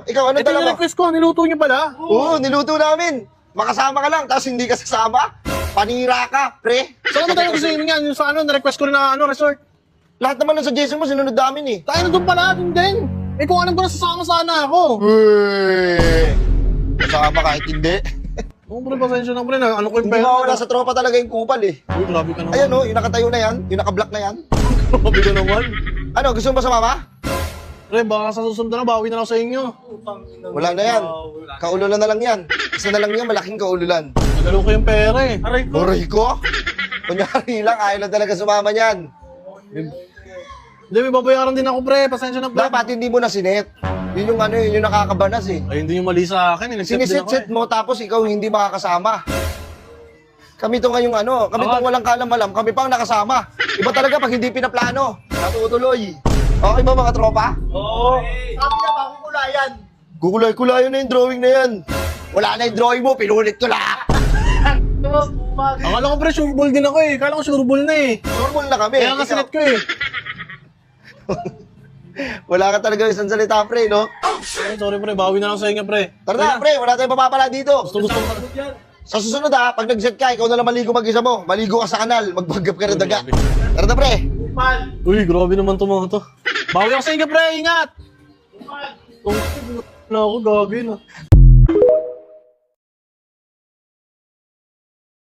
Ikaw, ano Ito dala yung mo? request ko, niluto niyo pala. Oo, niluto namin. Makasama ka lang, tapos hindi ka sasama. Panira ka, pre. Saan mo tayo gusto yun yan? Yung sa ano, na-request ko rin na ano, resort. Lahat naman ng suggestion mo, sinunod namin eh. Tayo na doon pala, doon din. Eh kung alam ko na sasama sana ako. Uy! Kasama kahit hindi. Oo, pre, pasensya na pre, ano ko yung Hindi pera. mawala sa tropa talaga yung kupal eh. Uy, grabe ka naman. Ayan o, yung nakatayo na yan, yung nakablock na yan. Grabe ka naman. Ano, gusto mo ba sumama? Pre, baka sa susunod na, bawi na lang sa inyo. Wala na yan. Kaululan na lang yan. Isa na lang yan, malaking kaululan. Nagalaw ko yung pera eh. Aray ko? Kunyari lang, ayaw lang talaga sumama niyan. Hindi, may babayaran din ako pre, pasensya na pre. Dapat hindi mo na sinet. Yun yung ano, yun yung nakakabanas eh. Ay, hindi yung mali sa akin eh. Nag-set din ako Sinisit-set mo tapos ikaw hindi makakasama. Kami to ngayong ano, kami tong walang kalam-alam, kami pa ang nakasama. Iba talaga pag hindi pinaplano. Natutuloy. Okay ba mga tropa? Oo. Sabi niya ba, kukulayan. Kukulay-kulayan na yung drawing na yan. Wala na yung drawing mo, pinulit ko lang. Akala ko pre, sureball din ako eh. Akala ko sureball na eh. Normal na kami. Kaya nga sinet ko eh. Wala ka talaga isang salita, pre, no? Ay, sorry pre, bawi na lang sa inyo pre. Tara na, pre, wala tayong papapala dito. Gusto ko. Sa susunod ha, pag nag-set ka, ikaw na lang maligo mag-isa mo. Maligo ka sa kanal, magbagap ka ng daga. Tara na, pre. Uy, grabe naman to mga to. Bawi ako sa inyo pre, ingat! Wala ako, gagawin ah.